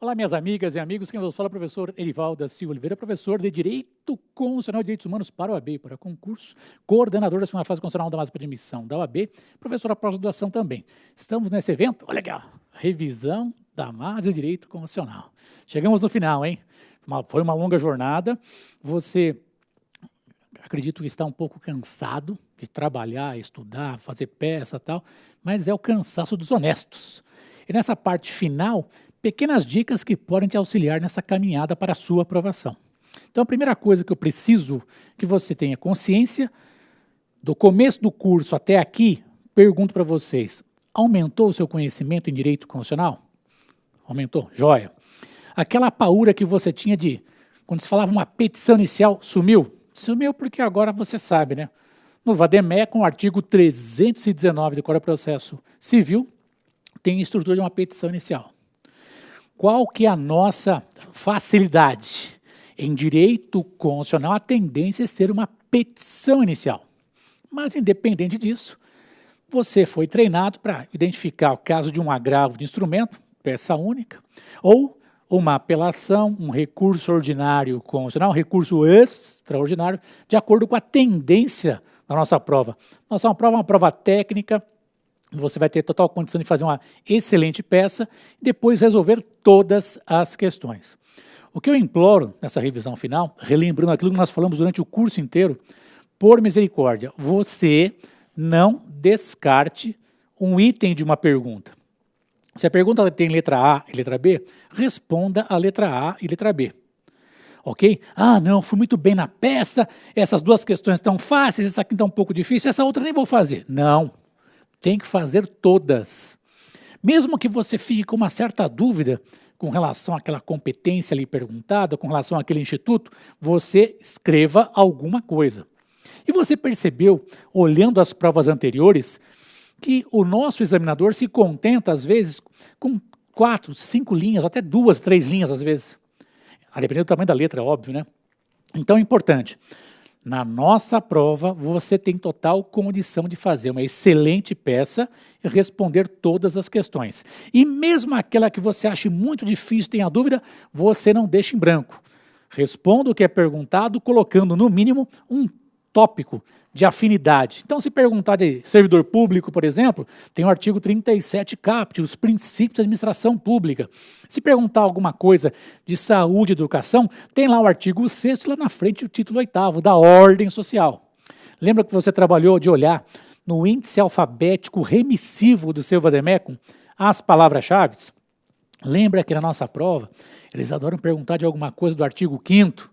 Olá, minhas amigas e amigos, quem vos fala é o professor Erivaldo da Silva Oliveira, professor de Direito Constitucional e Direitos Humanos para a OAB, para concurso, coordenador da segunda fase constitucional da base de admissão da OAB, professor da pós-graduação também. Estamos nesse evento, olha aqui, ó, revisão da base de Direito Constitucional. Chegamos no final, hein? Foi uma longa jornada, você, acredito que está um pouco cansado de trabalhar, estudar, fazer peça e tal, mas é o cansaço dos honestos. E nessa parte final, pequenas dicas que podem te auxiliar nessa caminhada para a sua aprovação. Então, a primeira coisa que eu preciso que você tenha consciência, do começo do curso até aqui, pergunto para vocês, aumentou o seu conhecimento em direito constitucional? Aumentou? Joia. Aquela paura que você tinha de, quando se falava uma petição inicial, sumiu? Sumiu porque agora você sabe, né? No VADEMEC, com o artigo 319 do Código de Processo Civil, tem a estrutura de uma petição inicial. Qual que é a nossa facilidade? Em direito constitucional, a tendência é ser uma petição inicial. Mas, independente disso, você foi treinado para identificar o caso de um agravo de instrumento, peça única, ou uma apelação, um recurso ordinário constitucional, um recurso extraordinário, de acordo com a tendência da nossa prova. Nossa prova é uma prova técnica. Você vai ter total condição de fazer uma excelente peça e depois resolver todas as questões. O que eu imploro nessa revisão final, relembrando aquilo que nós falamos durante o curso inteiro, por misericórdia, você não descarte um item de uma pergunta. Se a pergunta tem letra A e letra B, responda a letra A e letra B. Ok? Ah, não, fui muito bem na peça, essas duas questões estão fáceis, essa aqui está um pouco difícil, essa outra nem vou fazer. Não. Tem que fazer todas. Mesmo que você fique com uma certa dúvida com relação àquela competência ali perguntada, com relação àquele instituto, você escreva alguma coisa. E você percebeu, olhando as provas anteriores, que o nosso examinador se contenta, às vezes, com 4, 5 linhas, ou até 2, 3 linhas, às vezes. A depender do tamanho da letra, é óbvio, né? Então é importante. Na nossa prova, você tem total condição de fazer uma excelente peça e responder todas as questões. E mesmo aquela que você ache muito difícil, tenha dúvida, você não deixa em branco. Responda o que é perguntado, colocando no mínimo um tópico de afinidade. Então, se perguntar de servidor público, por exemplo, tem o artigo 37 caput, os princípios da administração pública. Se perguntar alguma coisa de saúde e educação, tem lá o artigo 6º, lá na frente o título 8º, da ordem social. Lembra que você trabalhou de olhar no índice alfabético remissivo do seu VADEMECUM as palavras-chave? Lembra que na nossa prova, eles adoram perguntar de alguma coisa do artigo 5º,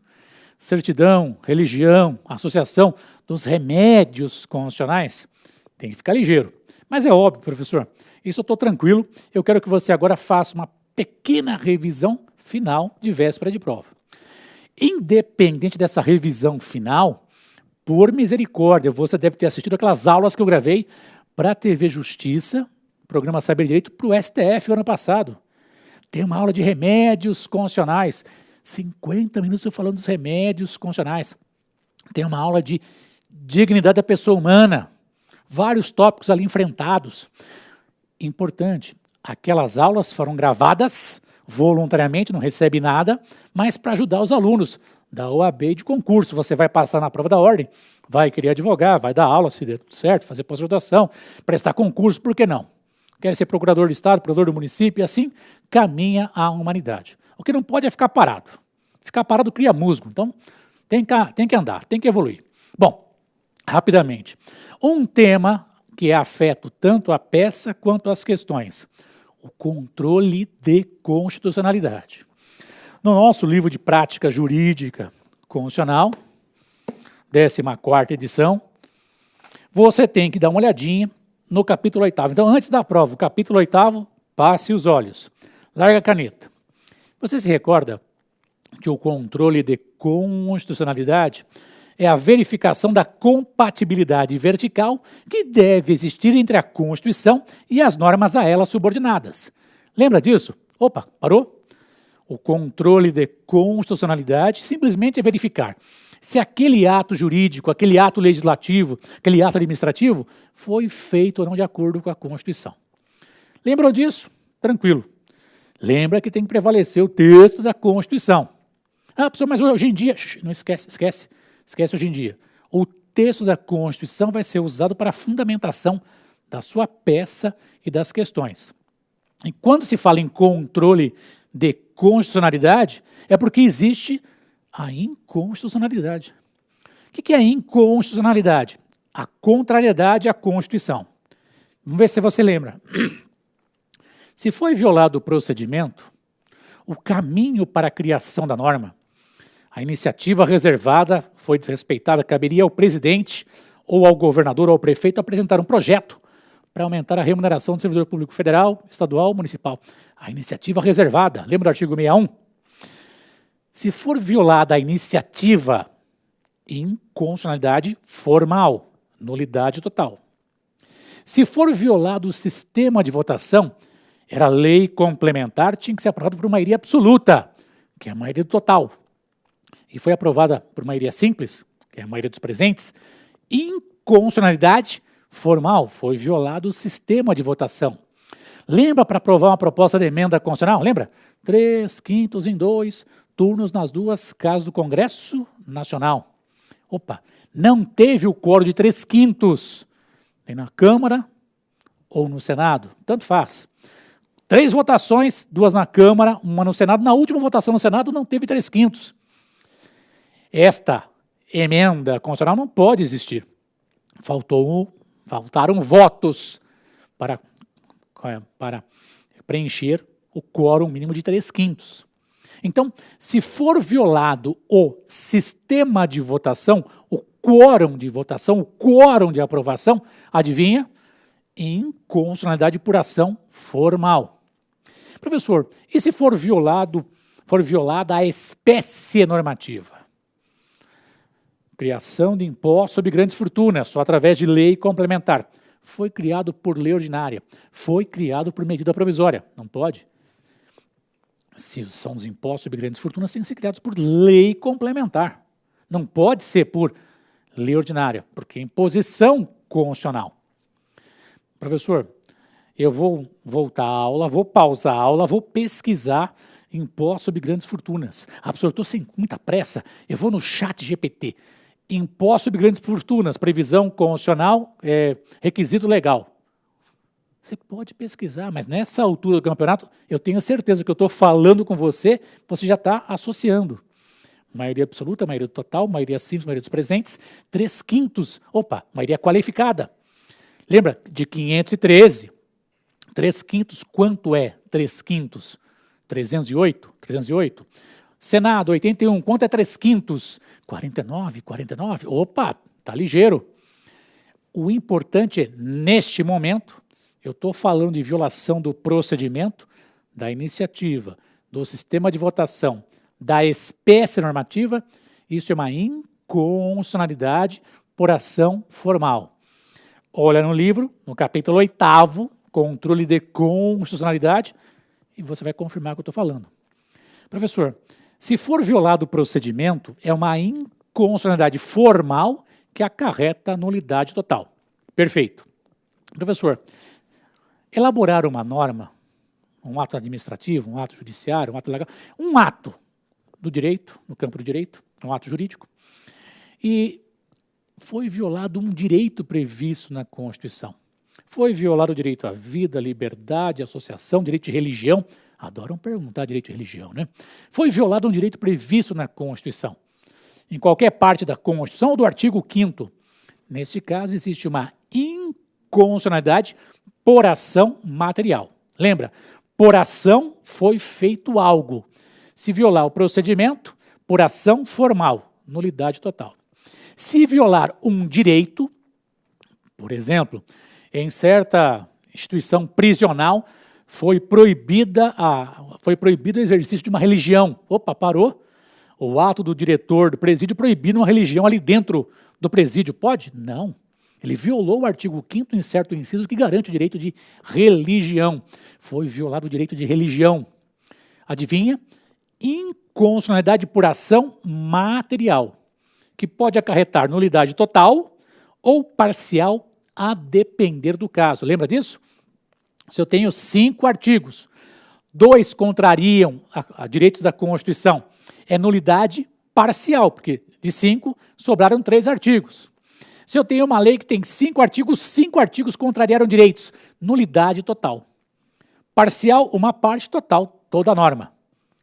certidão, religião, associação dos remédios constitucionais, tem que ficar ligeiro. Mas é óbvio, professor, isso eu estou tranquilo, eu quero que você agora faça uma pequena revisão final de véspera de prova. Independente dessa revisão final, por misericórdia, você deve ter assistido aquelas aulas que eu gravei para a TV Justiça, programa Saber Direito, para o STF ano passado. Tem uma aula de remédios constitucionais, 50 minutos eu falando dos remédios constitucionais. Tem uma aula de dignidade da pessoa humana, vários tópicos ali enfrentados. Importante, aquelas aulas foram gravadas voluntariamente, não recebe nada, mas para ajudar os alunos da OAB de concurso. Você vai passar na prova da ordem, vai querer advogar, vai dar aula, se der tudo certo, fazer pós-graduação, prestar concurso, por que não? Quer ser procurador do Estado, procurador do município, e assim caminha a humanidade. O que não pode é ficar parado. Ficar parado cria musgo. Então, tem que andar, tem que evoluir. Bom, rapidamente. Um tema que afeta tanto a peça quanto as questões. O controle de constitucionalidade. No nosso livro de prática jurídica constitucional, 14ª edição, você tem que dar uma olhadinha no capítulo 8º. Então, antes da prova, o capítulo 8º, passe os olhos. Larga a caneta. Você se recorda que o controle de constitucionalidade é a verificação da compatibilidade vertical que deve existir entre a Constituição e as normas a ela subordinadas. Lembra disso? Opa, parou? O controle de constitucionalidade simplesmente é verificar se aquele ato jurídico, aquele ato legislativo, aquele ato administrativo foi feito ou não de acordo com a Constituição. Lembram disso? Tranquilo. Lembra que tem que prevalecer o texto da Constituição. Ah, professor, mas hoje em dia... Não esquece hoje em dia. O texto da Constituição vai ser usado para a fundamentação da sua peça e das questões. E quando se fala em controle de constitucionalidade, é porque existe a inconstitucionalidade. O que é a inconstitucionalidade? A contrariedade à Constituição. Vamos ver se você lembra. Se foi violado o procedimento, o caminho para a criação da norma, a iniciativa reservada foi desrespeitada, caberia ao presidente ou ao governador ou ao prefeito apresentar um projeto para aumentar a remuneração do servidor público federal, estadual, municipal. A iniciativa reservada, lembra do artigo 61? Se for violada a iniciativa, inconstitucionalidade formal, nulidade total. Se for violado o sistema de votação, era lei complementar, tinha que ser aprovada por maioria absoluta, que é a maioria total. E foi aprovada por maioria simples, que é a maioria dos presentes, inconstitucionalidade formal, foi violado o sistema de votação. Lembra para aprovar uma proposta de emenda constitucional? Lembra? 3/5 em 2 turnos nas duas casas do Congresso Nacional. Opa, não teve o quórum de 3/5, nem na Câmara ou no Senado, tanto faz. 3 votações, 2 na Câmara, 1 no Senado. Na última votação no Senado não teve 3/5. Esta emenda constitucional não pode existir. Faltaram votos para preencher o quórum mínimo de 3/5. Então, se for violado o sistema de votação, o quórum de votação, o quórum de aprovação, adivinha? Inconstitucionalidade por ação formal. Professor, e se for violada a espécie normativa? Criação de imposto sobre grandes fortunas, só através de lei complementar. Foi criado por lei ordinária, foi criado por medida provisória, não pode? Se são os impostos sobre grandes fortunas, têm que ser criados por lei complementar. Não pode ser por lei ordinária, porque é imposição constitucional. Professor, eu vou voltar à aula, vou pausar a aula, vou pesquisar impostos sobre grandes fortunas. Ah, professor, eu estou sem muita pressa, eu vou no chat GPT. Imposto sobre grandes fortunas, previsão constitucional, requisito legal. Você pode pesquisar, mas nessa altura do campeonato, eu tenho certeza que eu estou falando com você, você já está associando. Maioria absoluta, maioria total, maioria simples, maioria dos presentes, 3/5, maioria qualificada. Lembra de 513? 3/5, quanto é 3/5? 308? 308. Senado, 81, quanto é 3/5? 49. Tá ligeiro. O importante é, neste momento, eu estou falando de violação do procedimento, da iniciativa, do sistema de votação, da espécie normativa, isso é uma inconstitucionalidade por ação formal. Olha no livro, no capítulo 8º, controle de constitucionalidade, e você vai confirmar o que eu estou falando. Professor, se for violado o procedimento, é uma inconstitucionalidade formal que acarreta nulidade total. Perfeito. Professor, elaborar uma norma, um ato administrativo, um ato judiciário, um ato legal, um ato do direito, no campo do direito, um ato jurídico, e foi violado um direito previsto na Constituição. Foi violado o direito à vida, liberdade, associação, direito de religião. Adoram perguntar direito de religião, né? Foi violado um direito previsto na Constituição. Em qualquer parte da Constituição ou do artigo 5º. Nesse caso, existe uma inconstitucionalidade por ação material. Lembra? Por ação foi feito algo. Se violar o procedimento, por ação formal, nulidade total. Se violar um direito, por exemplo, em certa instituição prisional, foi proibido o exercício de uma religião. Parou. O ato do diretor do presídio proibindo uma religião ali dentro do presídio. Pode? Não. Ele violou o artigo 5º, certo inciso, que garante o direito de religião. Foi violado o direito de religião. Adivinha? Inconstitucionalidade por ação material, que pode acarretar nulidade total ou parcial, a depender do caso. Lembra disso? Se eu tenho 5 artigos, 2 contrariam a direitos da Constituição, é nulidade parcial, porque de 5 sobraram 3 artigos. Se eu tenho uma lei que tem 5 artigos contrariaram direitos, nulidade total. Parcial, uma parte, total, toda a norma.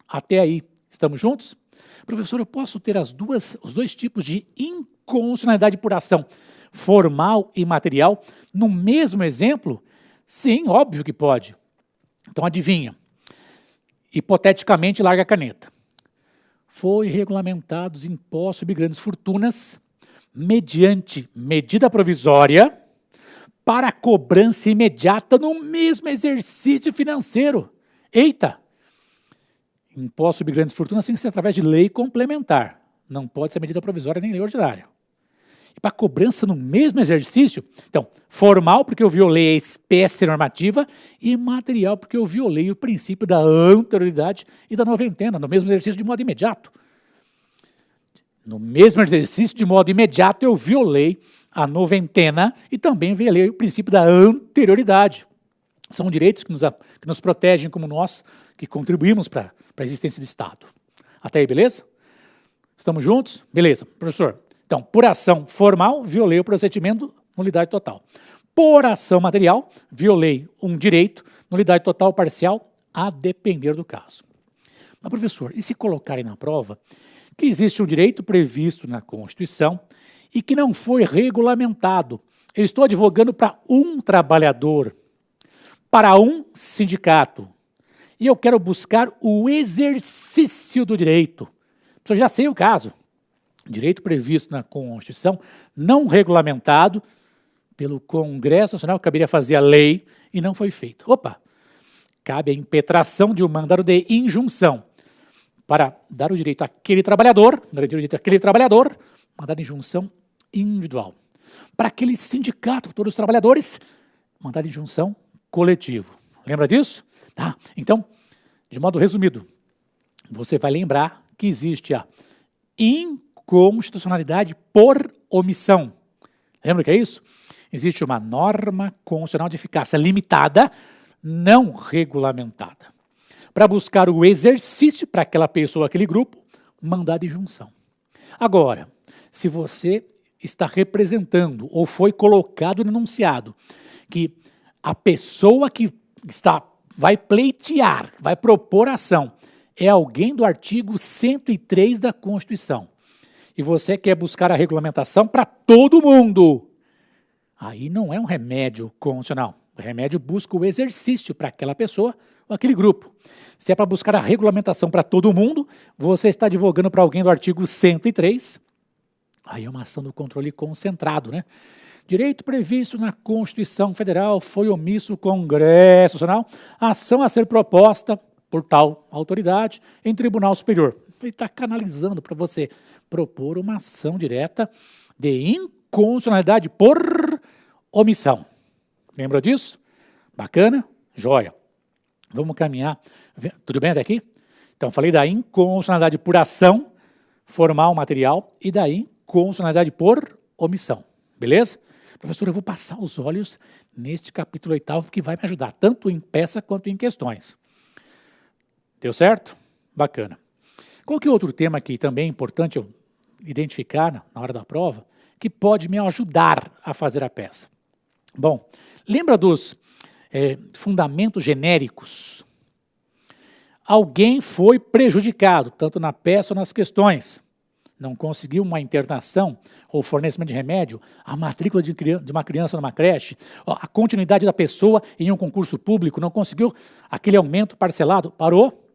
Até aí, estamos juntos? Professor, eu posso ter os 2 tipos de inconstitucionalidade por ação, formal e material, no mesmo exemplo? Sim, óbvio que pode. Então, adivinha. Hipoteticamente, larga a caneta. Foi regulamentados impostos sobre grandes fortunas mediante medida provisória para cobrança imediata no mesmo exercício financeiro. Eita! Imposto sobre grandes fortunas tem que ser através de lei complementar. Não pode ser medida provisória nem lei ordinária. E para cobrança no mesmo exercício, então, formal porque eu violei a espécie normativa e material porque eu violei o princípio da anterioridade e da noventena, no mesmo exercício de modo imediato. No mesmo exercício de modo imediato eu violei a noventena e também violei o princípio da anterioridade. São direitos que nos protegem como nós, que contribuímos para a existência do Estado. Até aí, beleza? Estamos juntos? Beleza. Professor, então, por ação formal, violei o procedimento, nulidade total. Por ação material, violei um direito, nulidade total ou parcial, a depender do caso. Mas, professor, e se colocarem na prova que existe um direito previsto na Constituição e que não foi regulamentado? Eu estou advogando para um trabalhador, para um sindicato, e eu quero buscar o exercício do direito. Eu já sei o caso. Direito previsto na Constituição, não regulamentado pelo Congresso Nacional, que caberia fazer a lei, e não foi feito. Opa! Cabe a impetração de um mandado de injunção para dar o direito àquele trabalhador, mandado de injunção individual. Para aquele sindicato, todos os trabalhadores, mandado de injunção coletivo. Lembra disso? Tá? Então, de modo resumido, você vai lembrar que existe a inconstitucionalidade por omissão. Lembra o que é isso? Existe uma norma constitucional de eficácia limitada, não regulamentada, para buscar o exercício para aquela pessoa, aquele grupo, mandado de injunção. Agora, se você está representando ou foi colocado no enunciado que a pessoa que vai pleitear, vai propor ação, é alguém do artigo 103 da Constituição, e você quer buscar a regulamentação para todo mundo, aí não é um remédio constitucional. O remédio busca o exercício para aquela pessoa ou aquele grupo. Se é para buscar a regulamentação para todo mundo, você está advogando para alguém do artigo 103, aí é uma ação do controle concentrado, né? Direito previsto na Constituição Federal foi omisso o Congresso Nacional, ação a ser proposta por tal autoridade em tribunal superior. Ele está canalizando para você propor uma ação direta de inconstitucionalidade por omissão. Lembra disso? Bacana? Joia. Vamos caminhar. Tudo bem até aqui? Então, falei da inconstitucionalidade por ação formal, material, e da inconstitucionalidade por omissão. Beleza? Professor, eu vou passar os olhos neste capítulo 8º, que vai me ajudar, tanto em peça quanto em questões. Deu certo? Bacana. Qual que é outro tema que também é importante eu identificar na hora da prova, que pode me ajudar a fazer a peça? Bom, lembra dos fundamentos genéricos? Alguém foi prejudicado, tanto na peça ou nas questões. Não conseguiu uma internação ou fornecimento de remédio, a matrícula de uma criança numa creche, a continuidade da pessoa em um concurso público, não conseguiu aquele aumento parcelado, parou.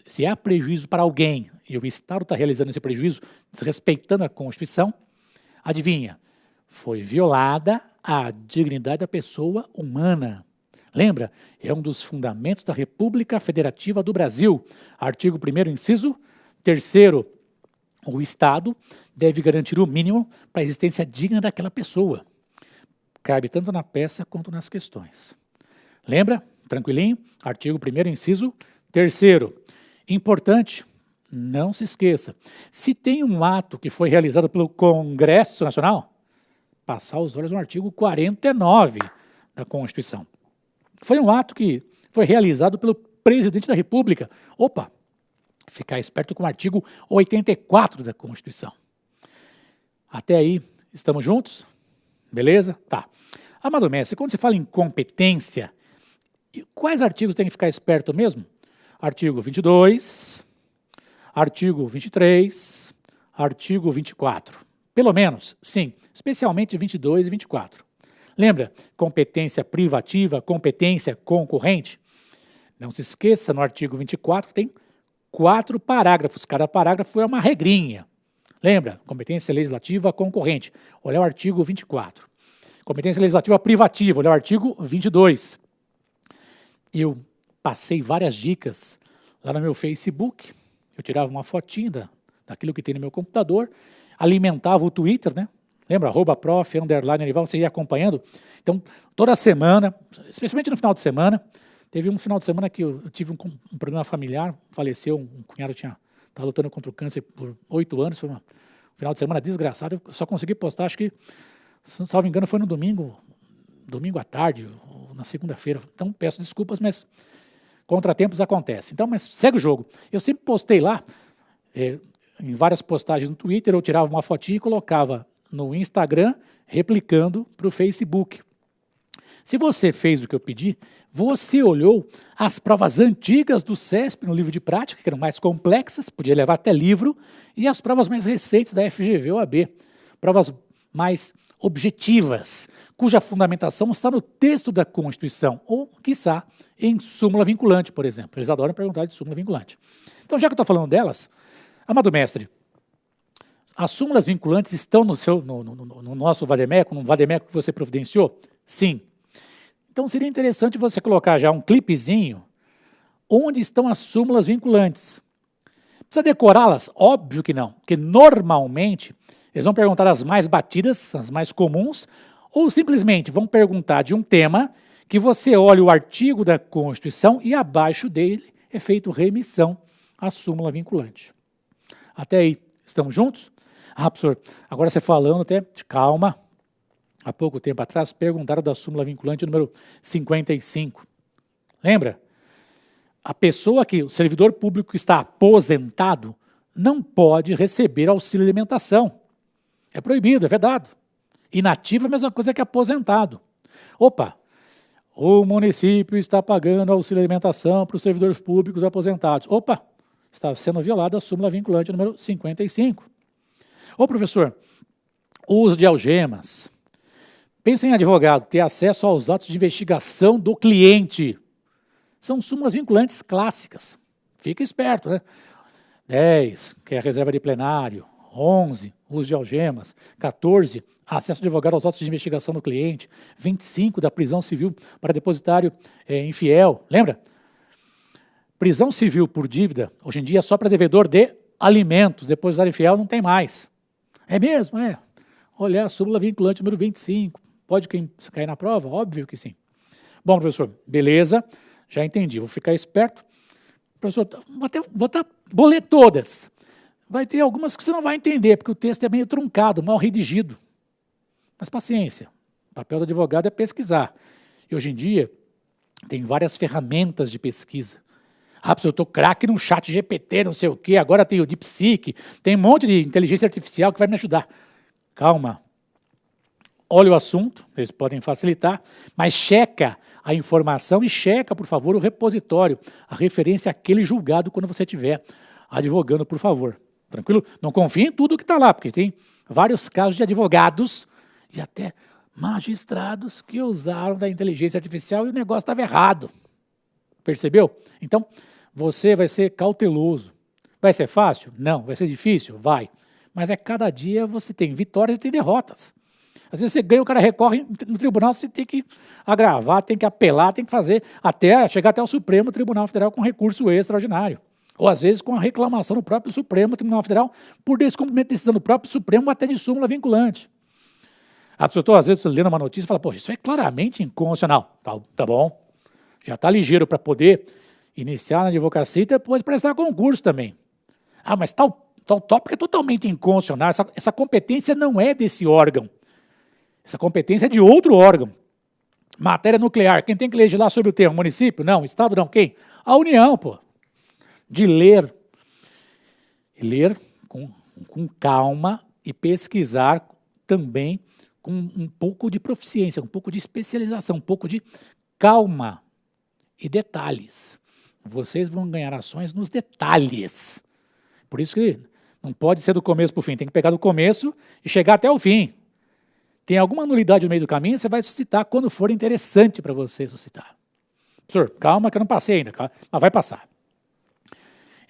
Se há prejuízo para alguém e o Estado está realizando esse prejuízo, desrespeitando a Constituição, adivinha, foi violada a dignidade da pessoa humana. Lembra? É um dos fundamentos da República Federativa do Brasil. Artigo 1º, inciso 3º. O Estado deve garantir o mínimo para a existência digna daquela pessoa. Cabe tanto na peça quanto nas questões. Lembra? Tranquilinho? Artigo 1º, inciso 3º. Importante, não se esqueça. Se tem um ato que foi realizado pelo Congresso Nacional, passar os olhos no artigo 49 da Constituição. Foi um ato que foi realizado pelo presidente da República. Opa, ficar esperto com o artigo 84 da Constituição. Até aí, estamos juntos? Beleza? Tá. Amado mestre, quando se fala em competência, quais artigos tem que ficar esperto mesmo? Artigo 22, artigo 23, artigo 24. Pelo menos, sim, especialmente 22 e 24. Lembra? Competência privativa, competência concorrente? Não se esqueça, no artigo 24 tem 4 parágrafos. Cada parágrafo é uma regrinha. Lembra? Competência legislativa concorrente. Olha o artigo 24. Competência legislativa privativa. Olha o artigo 22. Eu passei várias dicas lá no meu Facebook. Eu tirava uma fotinha daquilo que tem no meu computador, alimentava o Twitter, né? Lembra? @prof, _Erival, você ia acompanhando. Então, toda semana, especialmente no final de semana, teve um final de semana que eu tive um problema familiar, faleceu, um cunhado estava lutando contra o câncer por 8 anos, foi um final de semana desgraçado, eu só consegui postar, acho que, se não me engano, foi no domingo à tarde, ou na segunda-feira. Então, peço desculpas, mas contratempos acontecem. Então, mas segue o jogo. Eu sempre postei lá, em várias postagens no Twitter, eu tirava uma fotinha e colocava no Instagram, replicando para o Facebook. Se você fez o que eu pedi, você olhou as provas antigas do CESP no livro de prática, que eram mais complexas, podia levar até livro, e as provas mais recentes da FGV ou AB, provas mais objetivas, cuja fundamentação está no texto da Constituição, ou, quiçá, em súmula vinculante, por exemplo. Eles adoram perguntar de súmula vinculante. Então, já que eu estou falando delas, amado mestre, as súmulas vinculantes estão no nosso vademécum, no vademécum que você providenciou? Sim. Então, seria interessante você colocar já um clipezinho onde estão as súmulas vinculantes. Precisa decorá-las? Óbvio que não, porque normalmente eles vão perguntar as mais batidas, as mais comuns, ou simplesmente vão perguntar de um tema que você olha o artigo da Constituição e abaixo dele é feito remissão à súmula vinculante. Até aí, estamos juntos? Ah, professor, agora você falando até, calma, há pouco tempo atrás perguntaram da súmula vinculante número 55. Lembra? A pessoa que, o servidor público que está aposentado, não pode receber auxílio alimentação. É proibido, é vedado. Inativo é a mesma coisa que aposentado. Opa, o município está pagando auxílio alimentação para os servidores públicos aposentados. Opa, está sendo violada a súmula vinculante número 55. Ô professor, o uso de algemas. Pensa em advogado, ter acesso aos atos de investigação do cliente. São súmulas vinculantes clássicas. Fica esperto, né? 10, que é a reserva de plenário. 11, uso de algemas. 14, acesso de advogado aos autos de investigação do cliente. 25, da prisão civil para depositário infiel. Lembra? Prisão civil por dívida, hoje em dia, é só para devedor de alimentos. Depositário infiel não tem mais. É mesmo? É. Olha a súmula vinculante número 25. Pode cair na prova? Óbvio que sim. Bom, professor, beleza. Já entendi. Vou ficar esperto. Professor, vou ler todas. Vai ter algumas que você não vai entender, porque o texto é meio truncado, mal redigido. Mas paciência. O papel do advogado é pesquisar. E hoje em dia, tem várias ferramentas de pesquisa. Ah, professor, eu estou craque no chat GPT, não sei o quê, agora tem o DeepSeek, tem um monte de inteligência artificial que vai me ajudar. Calma. Olha o assunto, eles podem facilitar, mas checa a informação e checa, por favor, o repositório, a referência àquele julgado quando você estiver advogando, por favor. Tranquilo? Não confie em tudo que está lá, porque tem vários casos de advogados e até magistrados que usaram da inteligência artificial e o negócio estava errado. Percebeu? Então, você vai ser cauteloso. Vai ser fácil? Não. Vai ser difícil? Vai. Mas cada dia você tem vitórias e tem derrotas. Às vezes você ganha, o cara recorre no tribunal, você tem que agravar, tem que apelar, tem que fazer, chegar até o Supremo Tribunal Federal com recurso extraordinário. Ou às vezes com a reclamação do próprio Supremo Tribunal Federal por descumprimento de decisão do próprio Supremo até de súmula vinculante. A pessoa, às vezes, lendo uma notícia e fala, poxa, isso é claramente inconstitucional. Tá bom. Já está ligeiro para poder iniciar na advocacia e depois prestar concurso também. Ah, mas tal tópico é totalmente inconstitucional. Essa competência não é desse órgão. Essa competência é de outro órgão. Matéria nuclear. Quem tem que legislar sobre o tema? O município? Não. O Estado? Não. Quem? A União, pô. De ler. Ler com calma e pesquisar também com um pouco de proficiência, um pouco de especialização, um pouco de calma e detalhes. Vocês vão ganhar ações nos detalhes. Por isso que não pode ser do começo para o fim, tem que pegar do começo e chegar até o fim. Tem alguma nulidade no meio do caminho, você vai suscitar quando for interessante para você suscitar. Professor, calma que eu não passei ainda, mas vai passar.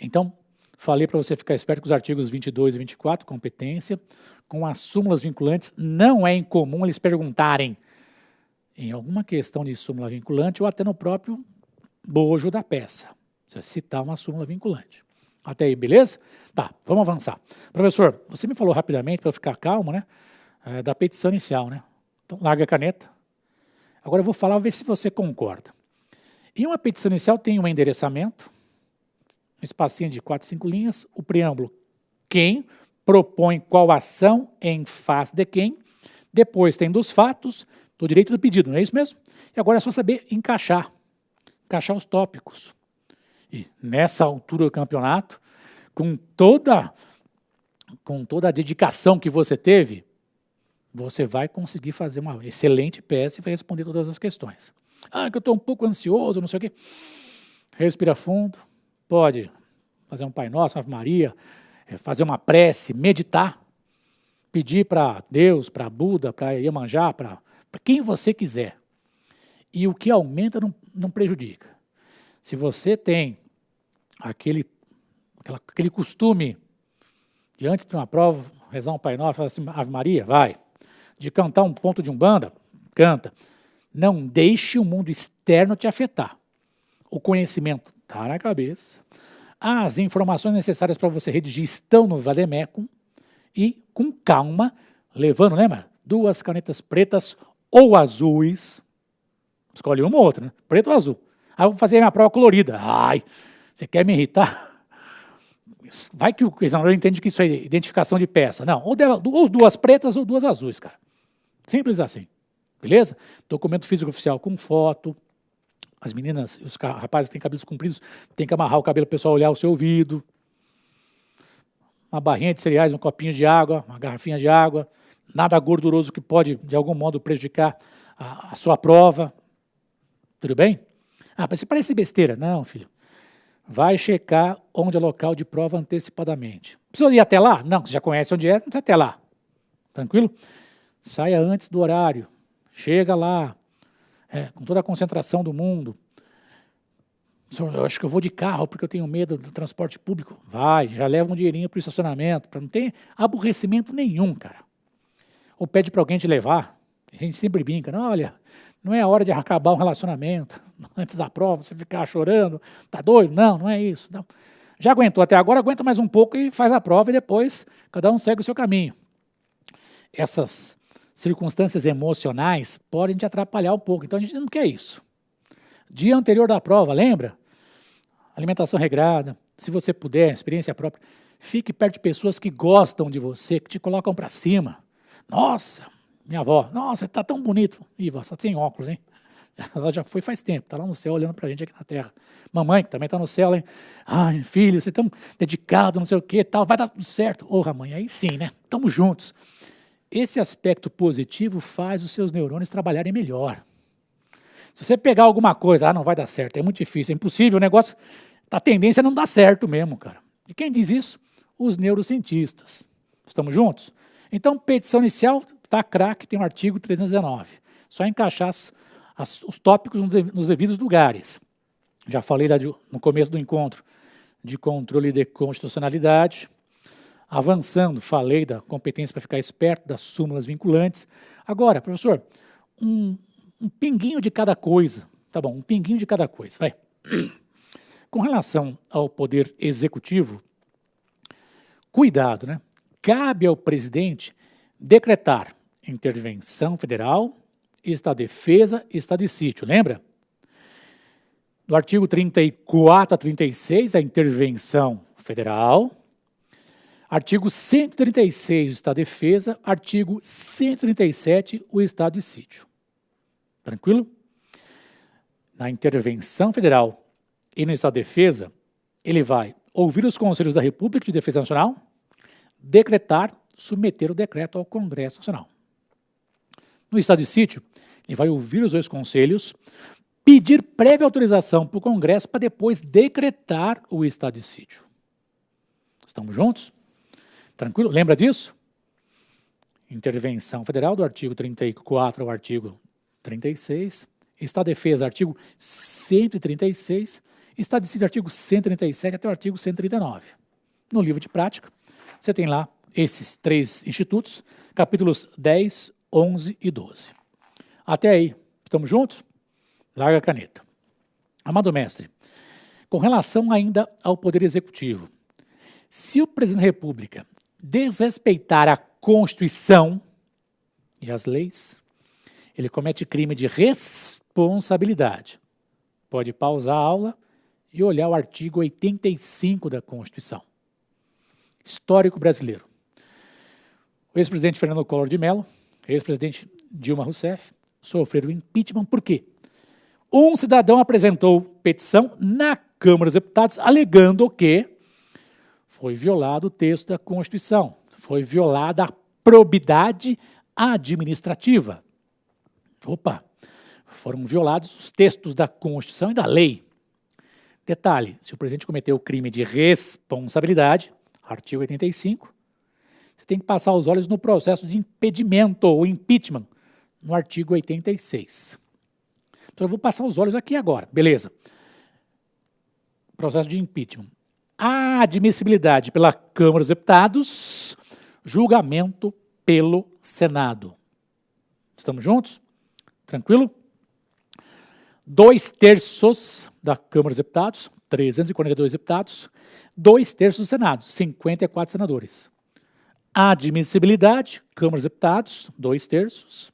Então, falei para você ficar esperto com os artigos 22 e 24, competência, com as súmulas vinculantes. Não é incomum eles perguntarem em alguma questão de súmula vinculante ou até no próprio bojo da peça. Você citar uma súmula vinculante. Até aí, beleza? Tá, vamos avançar. Professor, você me falou rapidamente, para eu ficar calmo, né? Da petição inicial, né? Então, larga a caneta. Agora eu vou falar, ver se você concorda. Em uma petição inicial tem um endereçamento, um espacinho de 4, 5 linhas, o preâmbulo, quem propõe qual ação em face de quem, depois tem dos fatos, do direito do pedido, não é isso mesmo? E agora é só saber encaixar os tópicos. E nessa altura do campeonato, com toda a dedicação que você teve, você vai conseguir fazer uma excelente peça e vai responder todas as questões. Ah, que eu estou um pouco ansioso, não sei o quê. Respira fundo, pode fazer um Pai Nosso, Ave Maria, fazer uma prece, meditar, pedir para Deus, para Buda, para Iemanjá, para quem você quiser. E o que aumenta não prejudica. Se você tem aquele costume, de antes de uma prova, rezar um Pai Nosso, falar assim, Ave Maria, vai. De cantar um ponto de umbanda, canta. Não deixe o mundo externo te afetar. O conhecimento está na cabeça. As informações necessárias para você redigir estão no vademecum e, com calma, levando, lembra? 2 canetas pretas ou azuis. Escolhe uma ou outra, né? Preto ou azul. Aí eu vou fazer a minha prova colorida. Ai, você quer me irritar? Vai que o examinador entende que isso é identificação de peça. Não, ou 2 pretas ou 2 azuis, cara. Simples assim. Beleza? Documento físico oficial com foto. As meninas e os rapazes que têm cabelos compridos têm que amarrar o cabelo para o pessoal olhar o seu ouvido. Uma barrinha de cereais, um copinho de água, uma garrafinha de água. Nada gorduroso que pode, de algum modo, prejudicar a sua prova. Tudo bem? Ah, mas parece besteira. Não, filho. Vai checar onde é local de prova antecipadamente. Precisa ir até lá? Não, você já conhece onde é, não precisa até lá. Tranquilo? Saia antes do horário. Chega lá, com toda a concentração do mundo. Eu acho que eu vou de carro porque eu tenho medo do transporte público. Vai, já leva um dinheirinho para o estacionamento, para não ter aborrecimento nenhum, cara. Ou pede para alguém te levar. A gente sempre brinca, não, olha, não é a hora de acabar um relacionamento. Antes da prova, você ficar chorando, tá doido? Não, não é isso. Não. Já aguentou até agora, aguenta mais um pouco e faz a prova e depois cada um segue o seu caminho. Essas circunstâncias emocionais podem te atrapalhar um pouco, então a gente não quer isso. Dia anterior da prova, lembra? Alimentação regrada, se você puder, experiência própria, fique perto de pessoas que gostam de você, que te colocam para cima. Nossa, minha avó, nossa, você está tão bonito. Ih, vó, você está sem óculos, hein? Ela já foi faz tempo, está lá no céu olhando para a gente aqui na terra. Mamãe, que também está no céu, hein? Ai, filho, você é tão dedicado, não sei o que, tal, vai dar tudo certo. Ô, mãe, aí sim, né? Estamos juntos. Esse aspecto positivo faz os seus neurônios trabalharem melhor. Se você pegar alguma coisa, não vai dar certo, é muito difícil, é impossível, o negócio, a tendência é não dar certo mesmo, cara. E quem diz isso? Os neurocientistas. Estamos juntos? Então, petição inicial, tá craque, tem um artigo 319. Só encaixar os tópicos nos devidos lugares. Já falei no começo do encontro de controle de constitucionalidade. Avançando, falei da competência para ficar esperto, das súmulas vinculantes. Agora, professor, um pinguinho de cada coisa. Tá bom, um pinguinho de cada coisa. Vai. Com relação ao poder executivo, cuidado, né? Cabe ao presidente decretar intervenção federal, estado de defesa e estado de sítio, lembra? Do artigo 34 a 36, a intervenção federal. Artigo 136, o estado de defesa. Artigo 137, o estado de sítio. Tranquilo? Na intervenção federal e no Estado de Defesa, ele vai ouvir os Conselhos da República de Defesa Nacional, decretar, submeter o decreto ao Congresso Nacional. No Estado de Sítio, ele vai ouvir os dois conselhos, pedir prévia autorização para o Congresso para depois decretar o Estado de Sítio. Estamos juntos? Tranquilo? Lembra disso? Intervenção federal do artigo 34 ao artigo 36, Estado de Defesa, artigo 136, Estado de Sítio, artigo 137 até o artigo 139. No livro de prática, você tem lá esses 3 institutos, capítulos 10, 11 e 12. Até aí, estamos juntos? Larga a caneta. Amado mestre, com relação ainda ao Poder Executivo, se o Presidente da República desrespeitar a Constituição e as leis, ele comete crime de responsabilidade. Pode pausar a aula e olhar o artigo 85 da Constituição. Histórico brasileiro. O ex-presidente Fernando Collor de Mello, ex-presidente Dilma Rousseff, sofreram impeachment por quê? Um cidadão apresentou petição na Câmara dos Deputados alegando que foi violado o texto da Constituição, foi violada a probidade administrativa. Opa, foram violados os textos da Constituição e da lei. Detalhe, se o presidente cometeu crime de responsabilidade, artigo 85, você tem que passar os olhos no processo de impedimento ou impeachment, no artigo 86. Então eu vou passar os olhos aqui agora, beleza. Processo de impeachment. A admissibilidade pela Câmara dos Deputados, julgamento pelo Senado. Estamos juntos? Tranquilo? 2/3 da Câmara dos Deputados, 342 deputados, 2/3 do Senado, 54 senadores. Admissibilidade, Câmara dos Deputados, 2/3,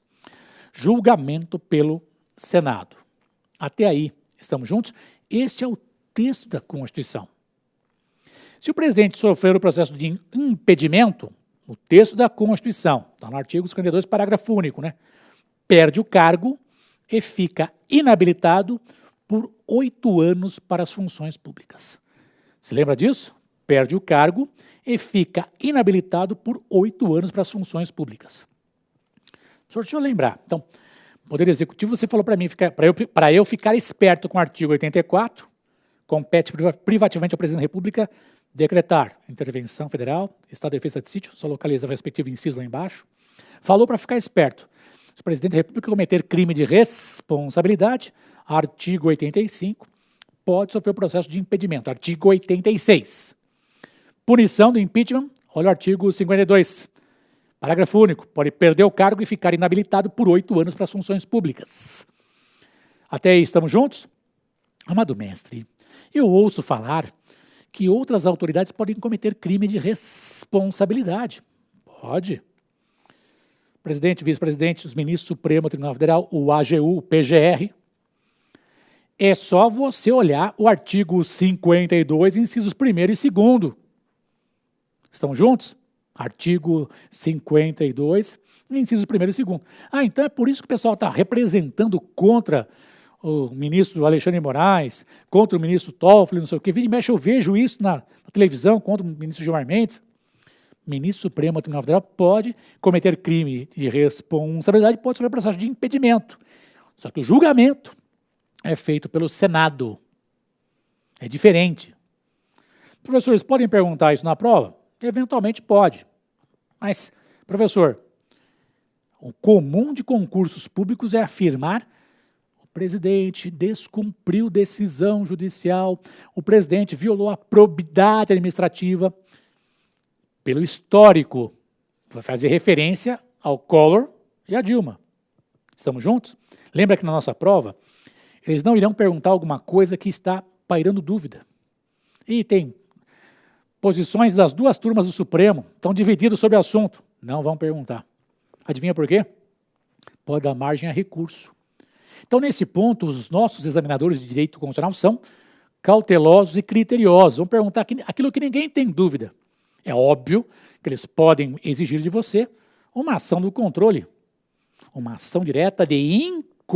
julgamento pelo Senado. Até aí, estamos juntos? Este é o texto da Constituição. Se o presidente sofrer o processo de impedimento, o texto da Constituição, está no artigo 52, parágrafo único, né? Perde o cargo e fica inabilitado por 8 anos para as funções públicas. Se lembra disso? Perde o cargo e fica inabilitado por 8 anos para as funções públicas. Senhor, deixa eu lembrar. Então, Poder Executivo, você falou para mim, para eu ficar esperto com o artigo 84, compete privativamente ao Presidente da República decretar intervenção federal, Estado de Defesa de Sítio, só localiza o respectivo inciso lá embaixo. Falou para ficar esperto. Se o Presidente da República cometer crime de responsabilidade, artigo 85, pode sofrer o processo de impedimento. Artigo 86. Punição do impeachment, olha o artigo 52. Parágrafo único, pode perder o cargo e ficar inabilitado por 8 anos para as funções públicas. Até aí, estamos juntos? Amado mestre, eu ouço falar que outras autoridades podem cometer crime de responsabilidade. Pode. Presidente, vice-presidente, os ministros do Supremo Tribunal Federal, o AGU, o PGR. É só você olhar o artigo 52, incisos 1º e 2º. Estamos juntos? Artigo 52, incisos 1º e 2º. Ah, então é por isso que o pessoal está representando contra o ministro Alexandre de Moraes, contra o ministro Toffoli, não sei o quê. Vira e mexe, eu vejo isso na televisão contra o ministro Gilmar Mendes. Ministro Supremo Tribunal Federal pode cometer crime de responsabilidade, pode sofrer processo de impedimento. Só que o julgamento é feito pelo Senado. É diferente. Professores, podem perguntar isso na prova? Eventualmente pode. Mas, professor, o comum de concursos públicos é afirmar o presidente descumpriu decisão judicial, o presidente violou a probidade administrativa. Pelo histórico, vai fazer referência ao Collor e à Dilma. Estamos juntos? Lembra que na nossa prova, eles não irão perguntar alguma coisa que está pairando dúvida. E tem posições das 2 turmas do Supremo, estão divididos sobre o assunto. Não vão perguntar. Adivinha por quê? Pode dar margem a recurso. Então, nesse ponto, os nossos examinadores de direito constitucional são cautelosos e criteriosos. Vão perguntar aquilo que ninguém tem dúvida. É óbvio que eles podem exigir de você uma ação do controle, uma ação direta de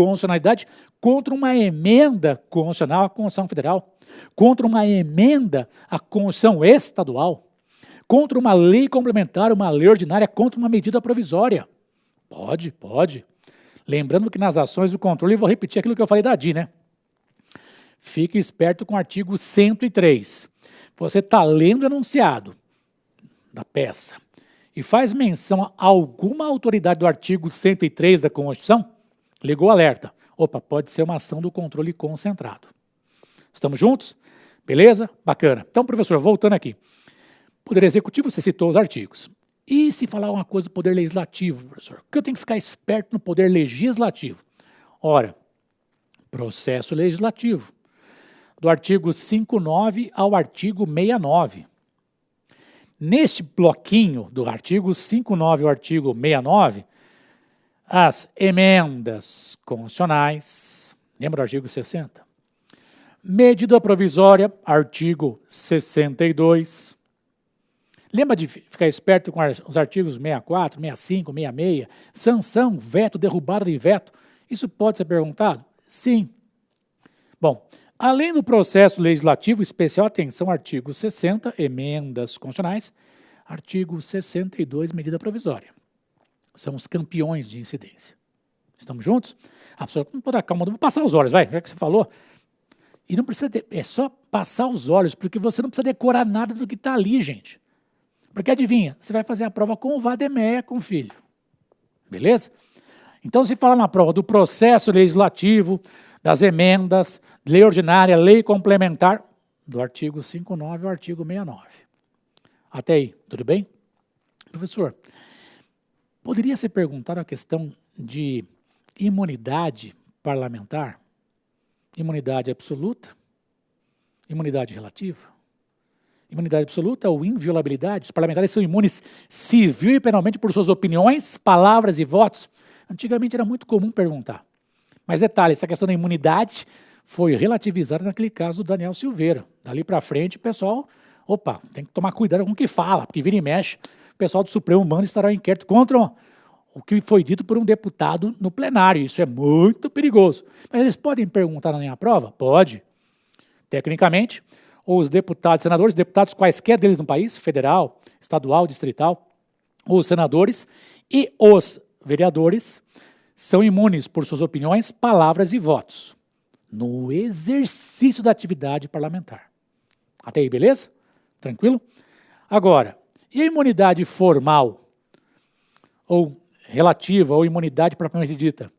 inconstitucionalidade contra uma emenda constitucional à Constituição Federal, contra uma emenda à Constituição Estadual, contra uma lei complementar, uma lei ordinária, contra uma medida provisória. Pode, pode. Lembrando que nas ações do controle, eu vou repetir aquilo que eu falei da ADI, né? Fique esperto com o artigo 103. Você está lendo o enunciado da peça e faz menção a alguma autoridade do artigo 103 da Constituição, ligou o alerta. Opa, pode ser uma ação do controle concentrado. Estamos juntos? Beleza? Bacana. Então, professor, voltando aqui. Poder Executivo, você citou os artigos. E se falar uma coisa do Poder Legislativo, professor? Porque eu tenho que ficar esperto no Poder Legislativo. Ora, processo legislativo. Do artigo 59 ao artigo 69. Neste bloquinho do artigo 59 ao artigo 69, as emendas constitucionais, lembra do artigo 60? Medida provisória, artigo 62. Lembra de ficar esperto com os artigos 64, 65, 66, sanção, veto, derrubada de veto? Isso pode ser perguntado? Sim. Bom, além do processo legislativo, especial atenção, artigo 60, emendas constitucionais, artigo 62, medida provisória. São os campeões de incidência. Estamos juntos? A pessoa não pode dar calma, vou passar os olhos, vai, já que você falou. E não precisa, é só passar os olhos, porque você não precisa decorar nada do que está ali, gente. Porque adivinha, você vai fazer a prova com o Vademéia com o filho. Beleza? Então, se falar na prova do processo legislativo, das emendas, lei ordinária, lei complementar, do artigo 59 ao artigo 69. Até aí, tudo bem? Professor, poderia ser perguntada a questão de imunidade parlamentar? Imunidade absoluta? Imunidade relativa? Imunidade absoluta ou inviolabilidade? Os parlamentares são imunes civil e penalmente por suas opiniões, palavras e votos? Antigamente era muito comum perguntar. Mas detalhe, essa questão da imunidade foi relativizada naquele caso do Daniel Silveira. Dali para frente, o pessoal, opa, tem que tomar cuidado com o que fala, porque vira e mexe, o pessoal do Supremo manda instaurar um inquérito contra o que foi dito por um deputado no plenário. Isso é muito perigoso. Mas eles podem perguntar na minha prova? Pode. Tecnicamente, os deputados, senadores, deputados quaisquer deles no país, federal, estadual, distrital, os senadores e os vereadores são imunes por suas opiniões, palavras e votos no exercício da atividade parlamentar. Até aí, beleza? Tranquilo? Agora, e a imunidade formal ou relativa ou imunidade propriamente dita?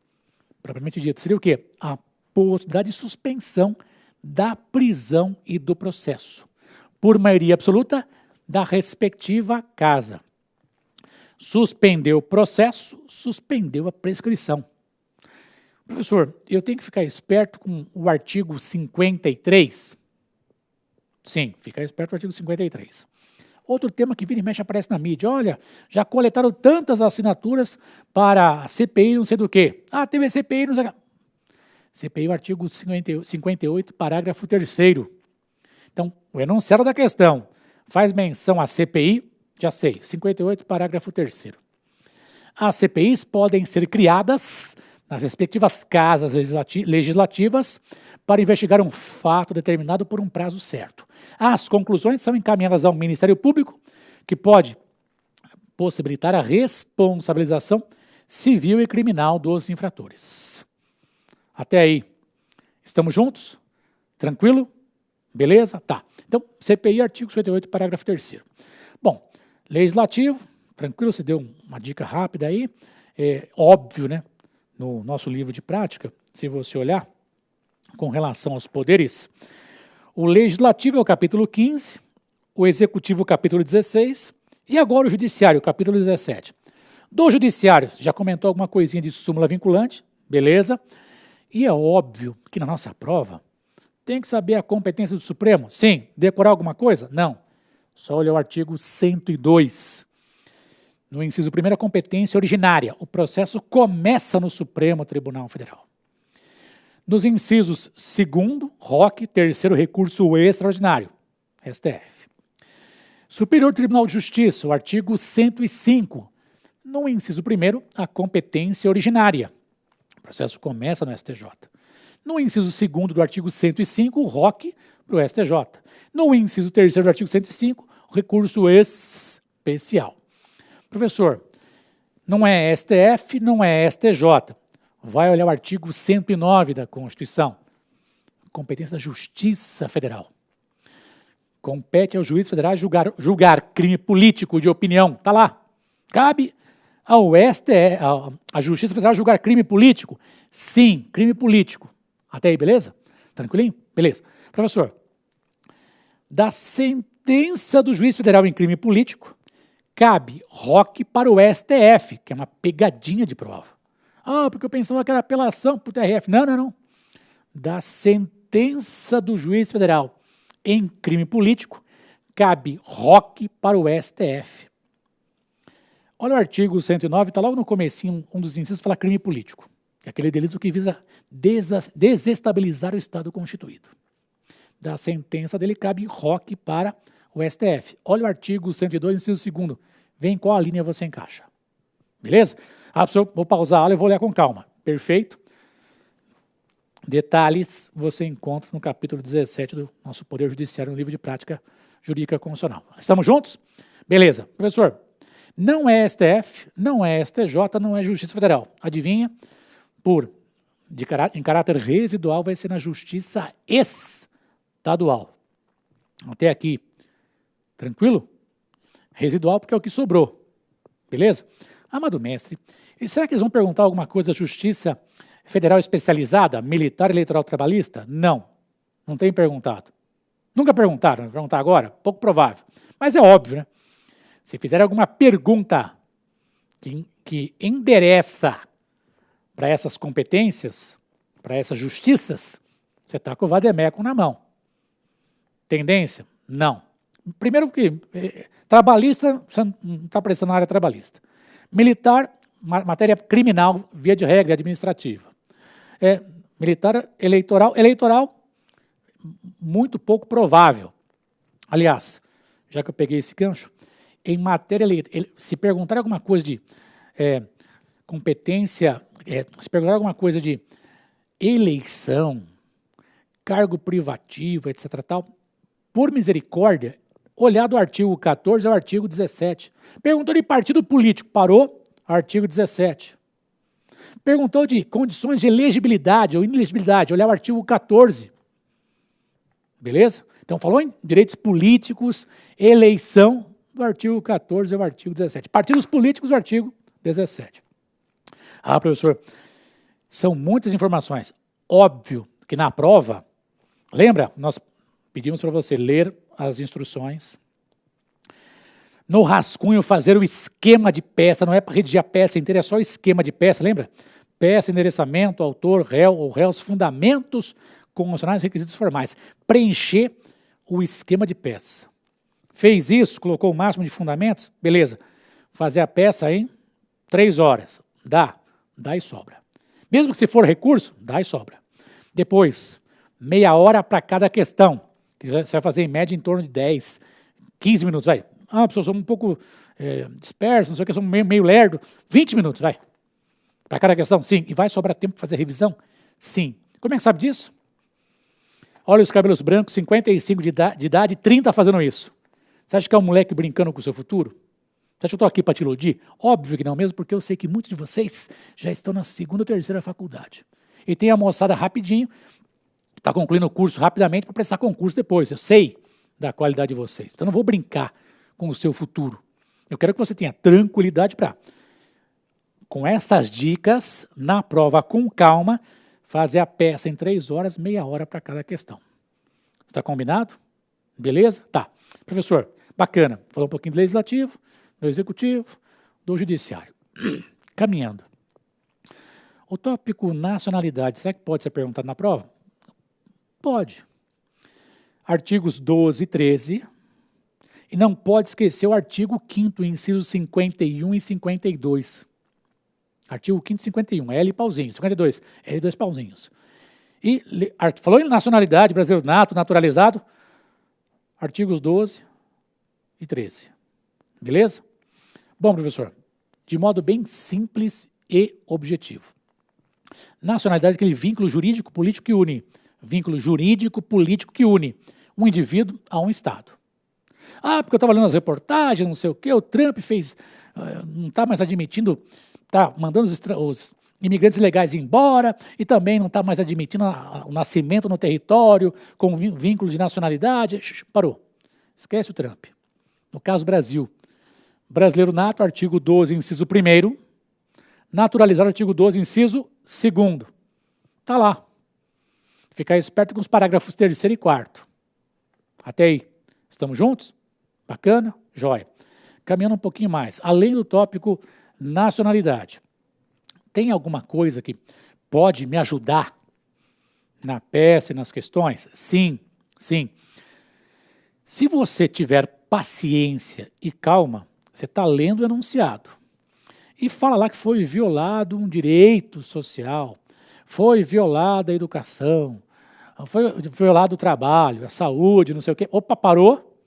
Propriamente dita seria o quê? A possibilidade de suspensão da prisão e do processo, por maioria absoluta da respectiva casa. Suspendeu o processo, suspendeu a prescrição. Professor, eu tenho que ficar esperto com o artigo 53? Sim, ficar esperto com o artigo 53. Outro tema que vira e mexe aparece na mídia. Olha, já coletaram tantas assinaturas para a CPI, não sei do quê. Ah, teve a CPI, não sei o quê. CPI, o artigo 58, parágrafo 3º. Então, o enunciado da questão faz menção à CPI, já sei, 58, parágrafo 3º. As CPIs podem ser criadas nas respectivas casas legislativas para investigar um fato determinado por um prazo certo. As conclusões são encaminhadas ao Ministério Público, que pode possibilitar a responsabilização civil e criminal dos infratores. Até aí, estamos juntos? Tranquilo? Beleza? Tá. Então, CPI, artigo 58, parágrafo 3º. Bom, legislativo, tranquilo, você deu uma dica rápida aí, é óbvio, né? No nosso livro de prática, se você olhar com relação aos poderes, o legislativo é o capítulo 15, o executivo o capítulo 16 e agora o judiciário, o capítulo 17. Do judiciário, já comentou alguma coisinha de súmula vinculante, beleza? E é óbvio que na nossa prova tem que saber a competência do Supremo. Sim. Decorar alguma coisa? Não. Só olhar o artigo 102. No inciso 1º, a competência originária. O processo começa no Supremo Tribunal Federal. Nos incisos 2º, ROC, 3º, recurso extraordinário, STF. Superior Tribunal de Justiça, o artigo 105. No inciso 1º, a competência originária. processo começa no STJ. No inciso 2º do artigo 105, o ROC para o STJ. No inciso 3º do artigo 105, o recurso especial. Professor, não é STF, não é STJ. Vai olhar o artigo 109 da Constituição. Competência da Justiça Federal. Compete ao juiz federal julgar crime político de opinião. Está lá. Cabe ao STF, à Justiça Federal julgar crime político? Sim, crime político. Até aí, beleza? Tranquilinho? Beleza. Professor, da sentença do juiz federal em crime político, cabe ROC para o STF, que é uma pegadinha de prova. Ah, porque eu pensava que era apelação para o TRF. Não, não, não. Da sentença do juiz federal em crime político, cabe ROC para o STF. Olha o artigo 109, está logo no comecinho, um dos incisos fala crime político. É aquele delito que visa desestabilizar o Estado constituído. Da sentença dele cabe ROC para o STF. Olha o artigo 102, inciso 2º. Vê em qual a linha você encaixa. Beleza? Professor, vou pausar a aula e vou ler com calma. Perfeito? Detalhes você encontra no capítulo 17 do nosso Poder Judiciário, no livro de prática jurídica constitucional. Estamos juntos? Beleza. Professor, não é STF, não é STJ, não é Justiça Federal. Adivinha? Em caráter residual, vai ser na Justiça Estadual. Até aqui, tranquilo? Residual porque é o que sobrou. Beleza? Amado mestre, e será que eles vão perguntar alguma coisa da Justiça Federal Especializada, Militar Eleitoral Trabalhista? Não, não tem perguntado. Nunca perguntaram, vão perguntar agora? Pouco provável. Mas é óbvio, né? Se fizer alguma pergunta que endereça para essas competências, para essas justiças, você está com o vademécum na mão. Tendência? Não. Primeiro que trabalhista, você não está prestando na área trabalhista. Militar, matéria criminal, via de regra, administrativa. Militar, eleitoral, muito pouco provável. Aliás, já que eu peguei esse gancho, em matéria, se perguntar alguma coisa de competência, se perguntar alguma coisa de eleição, cargo privativo, etc. tal, por misericórdia, olhar do artigo 14 ao artigo 17. Perguntou de partido político, parou, artigo 17. Perguntou de condições de elegibilidade ou inelegibilidade, olhar o artigo 14. Beleza? Então, falou em direitos políticos, eleição, do artigo 14 ao artigo 17. Partidos políticos, do artigo 17. Ah, professor, são muitas informações. Óbvio que na prova, lembra, nós pedimos para você ler as instruções. No rascunho, fazer o esquema de peça, não é para redigir a peça inteira, é só o esquema de peça, lembra? Peça, endereçamento, autor, réu ou réus, fundamentos constitucionais e requisitos formais. Preencher o esquema de peça. Fez isso, colocou o máximo de fundamentos, beleza. Fazer a peça em 3 horas. Dá e sobra. Mesmo que se for recurso, dá e sobra. Depois, meia hora para cada questão. Você vai fazer em média em torno de 10, 15 minutos, vai. Ah, professor, eu sou um pouco disperso, não sei o que, eu sou meio lerdo. 20 minutos, vai. Para cada questão? Sim. E vai sobrar tempo para fazer revisão? Sim. Como é que sabe disso? Olha os cabelos brancos, 55 de idade, 30 fazendo isso. Você acha que é um moleque brincando com o seu futuro? Você acha que eu estou aqui para te iludir? Óbvio que não, mesmo porque eu sei que muitos de vocês já estão na 2ª ou 3ª faculdade. E tem a moçada rapidinho, está concluindo o curso rapidamente para prestar concurso depois. Eu sei da qualidade de vocês. Então não vou brincar com o seu futuro. Eu quero que você tenha tranquilidade para, com essas dicas, na prova com calma, fazer a peça em 3 horas, meia hora para cada questão. Está combinado? Beleza? Tá. Professor, bacana. Falou um pouquinho do legislativo, do executivo, do judiciário. Caminhando. O tópico nacionalidade, será que pode ser perguntado na prova? Pode. Artigos 12 e 13. E não pode esquecer o artigo 5º, incisos 51 e 52. Artigo 5º e 51, L pauzinho. 52, L 2 pauzinhos. E falou em nacionalidade, brasileiro nato, naturalizado, artigos 12 e 13. Beleza? Bom, professor, de modo bem simples e objetivo. Nacionalidade é aquele vínculo jurídico político que une. Vínculo jurídico político que une um indivíduo a um Estado. Ah, porque eu estava lendo as reportagens, não sei o quê, o Trump fez, não está mais admitindo, está mandando os imigrantes ilegais embora e também não está mais admitindo o nascimento no território com vínculo de nacionalidade. Parou. Esquece o Trump. No caso Brasil, brasileiro nato, artigo 12, inciso 1º, naturalizado, artigo 12, inciso 2º. Está lá. Ficar esperto com os parágrafos 3º e 4º. Até aí. Estamos juntos? Bacana? Jóia. Caminhando um pouquinho mais. Além do tópico nacionalidade, tem alguma coisa que pode me ajudar na peça e nas questões? Sim, sim. Se você tiver paciência e calma, você está lendo o enunciado. E fala lá que foi violado um direito social, foi violada a educação, foi violado o trabalho, a saúde, não sei o quê. Opa, parou.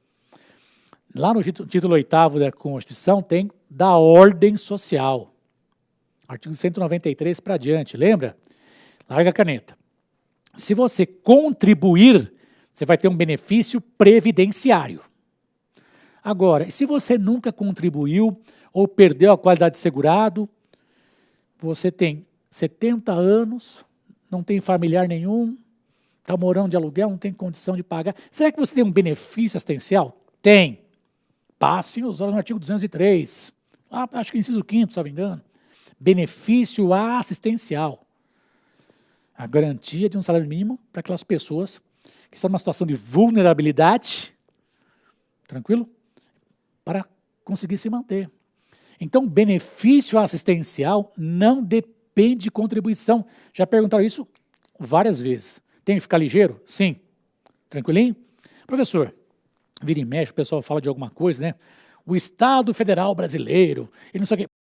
Lá no título 8º da Constituição tem da ordem social. Artigo 193 para diante, lembra? Larga a caneta. Se você contribuir, você vai ter um benefício previdenciário. Agora, e se você nunca contribuiu ou perdeu a qualidade de segurado, você tem 70 anos, não tem familiar nenhum, está morando de aluguel, não tem condição de pagar. Será que você tem um benefício assistencial? Tem. Passe os olhos no artigo 203. Acho que inciso 5º, se não me engano. Benefício assistencial. A garantia de um salário mínimo para aquelas pessoas que estão numa situação de vulnerabilidade, tranquilo? Para conseguir se manter. Então, benefício assistencial não depende de contribuição. Já perguntaram isso várias vezes. Tem que ficar ligeiro? Sim. Tranquilinho? Professor, vira e mexe, o pessoal fala de alguma coisa, né? O Estado Federal Brasileiro, e não sei o quê.